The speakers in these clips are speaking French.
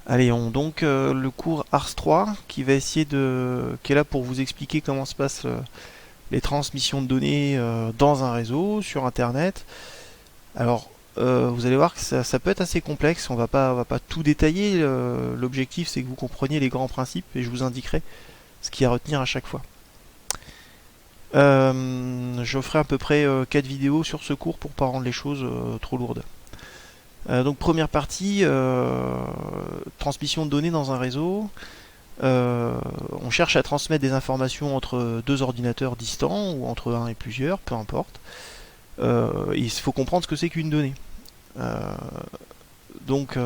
Allez, donc le cours Ars 3 qui va essayer qui est là pour vous expliquer comment se passent les transmissions de données dans un réseau, sur Internet. Alors, vous allez voir que ça peut être assez complexe, on va pas tout détailler. L'objectif, c'est que vous compreniez les grands principes et je vous indiquerai ce qu'il y a à retenir à chaque fois. Je ferai à peu près 4 vidéos sur ce cours pour pas rendre les choses trop lourdes. Donc première partie, transmission de données dans un réseau. On cherche à transmettre des informations entre deux ordinateurs distants ou entre un et plusieurs, peu importe. Il faut comprendre ce que c'est qu'une donnée. Euh, donc,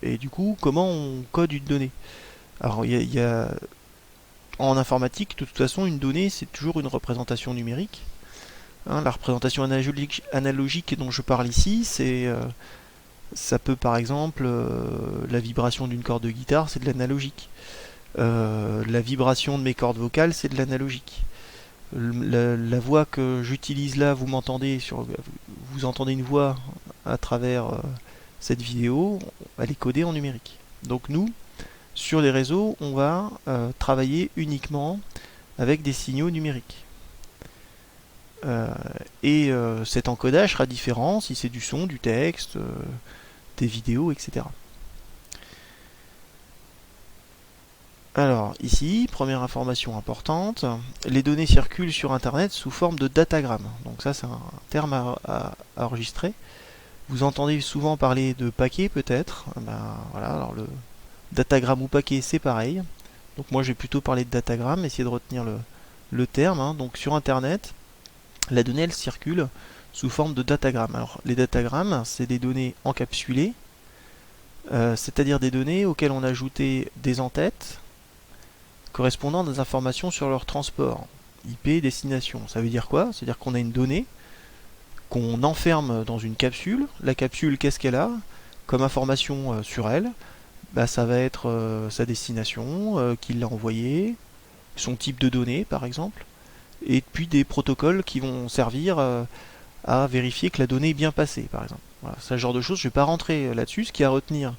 et du coup, comment on code une donnée? Alors, en informatique, de toute façon, une donnée, c'est toujours une représentation numérique. Hein, la représentation analogique dont je parle ici, ça peut par exemple, la vibration d'une corde de guitare, c'est de l'analogique. La vibration de mes cordes vocales, c'est de l'analogique. La voix que j'utilise là, vous entendez une voix à travers cette vidéo, elle est codée en numérique. Donc nous, sur les réseaux, on va travailler uniquement avec des signaux numériques. Euh, Cet encodage sera différent si c'est du son, du texte, des vidéos, etc. Alors, ici, première information importante, les données circulent sur Internet sous forme de datagrammes. Donc ça, c'est un terme à enregistrer. Vous entendez souvent parler de paquets, peut-être. Ben, voilà, alors le datagramme ou paquet, c'est pareil. Donc moi, je vais plutôt parler de datagramme, essayer de retenir le terme. Hein. Donc sur Internet, la donnée, elle circule sous forme de datagrammes. Alors, les datagrammes, c'est des données encapsulées, c'est-à-dire des données auxquelles on a ajouté des entêtes, correspondant à des informations sur leur transport, IP, destination. Ça veut dire quoi? C'est-à-dire qu'on a une donnée qu'on enferme dans une capsule. La capsule, qu'est-ce qu'elle a comme information sur elle? Bah, ça va être sa destination, qui l'a envoyée, son type de données par exemple, et puis des protocoles qui vont servir à vérifier que la donnée est bien passée par exemple. Voilà, c'est ce genre de choses, je ne vais pas rentrer là-dessus. Ce qu'il y a à retenir,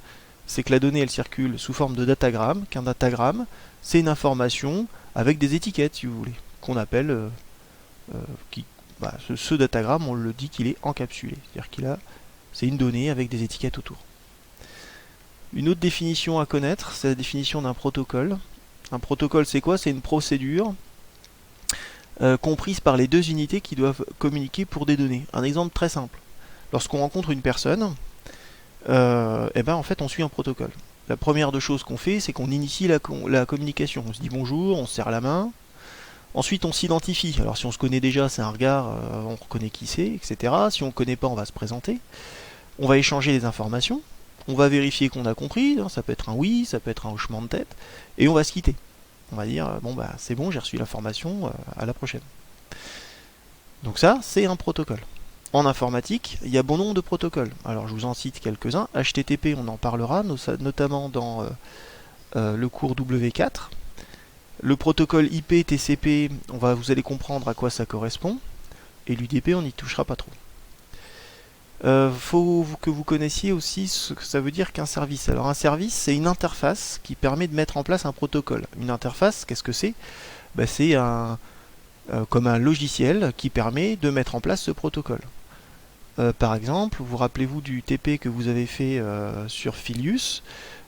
c'est que la donnée elle circule sous forme de datagramme, qu'un datagramme c'est une information avec des étiquettes si vous voulez, qu'on appelle euh, qui, ce datagramme on le dit qu'il est encapsulé, c'est-à-dire c'est une donnée avec des étiquettes autour. Une autre définition à connaître, c'est la définition d'un protocole. Un protocole c'est quoi? C'est une procédure comprise par les deux unités qui doivent communiquer pour des données. Un exemple très simple. Lorsqu'on rencontre une personne, et ben en fait on suit un protocole. La première des choses qu'on fait, c'est qu'on initie la communication. On se dit bonjour, on se serre la main. Ensuite, on s'identifie. Alors, si on se connaît déjà, c'est un regard, on reconnaît qui c'est, etc. Si on ne connaît pas, on va se présenter. On va échanger les informations. On va vérifier qu'on a compris. Hein, ça peut être un oui, ça peut être un hochement de tête. Et on va se quitter. On va dire, bon, bah, c'est bon, j'ai reçu l'information, à la prochaine. Donc, ça, c'est un protocole. En informatique, il y a bon nombre de protocoles. Alors, je vous en cite quelques-uns. HTTP, on en parlera, notamment dans le cours W4. Le protocole IP, TCP, vous allez comprendre à quoi ça correspond. Et l'UDP, on n'y touchera pas trop. Faut que vous connaissiez aussi ce que ça veut dire qu'un service. Alors un service, c'est une interface qui permet de mettre en place un protocole. Une interface, qu'est-ce que c'est? C'est comme un logiciel qui permet de mettre en place ce protocole. Par exemple, vous rappelez-vous du TP que vous avez fait sur Filius,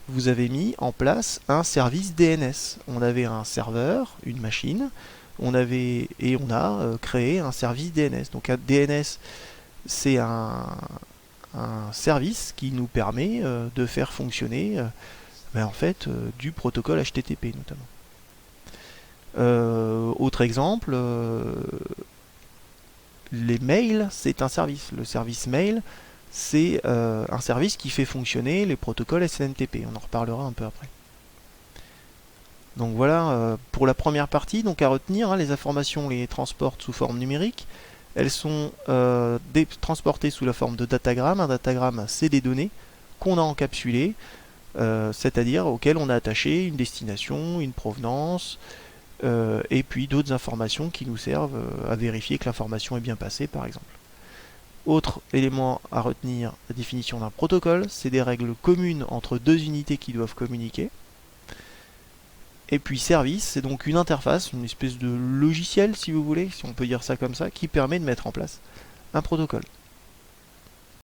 vous avez mis en place un service DNS. On avait un serveur, une machine, on a créé un service DNS. Donc un DNS, c'est un service qui nous permet de faire fonctionner en fait du protocole HTTP notamment. Autre exemple, les mails, c'est un service. Le service mail, c'est un service qui fait fonctionner les protocoles SNMTP. On en reparlera un peu après. Donc voilà pour la première partie. Donc à retenir, hein, les informations, on les transporte sous forme numérique. Elles sont transportées sous la forme de datagramme. Un datagramme, c'est des données qu'on a encapsulées, c'est-à-dire auxquelles on a attaché une destination, une provenance, et puis d'autres informations qui nous servent à vérifier que l'information est bien passée, par exemple. Autre élément à retenir, la définition d'un protocole, c'est des règles communes entre deux unités qui doivent communiquer. Et puis service, c'est donc une interface, une espèce de logiciel si vous voulez, si on peut dire ça comme ça, qui permet de mettre en place un protocole.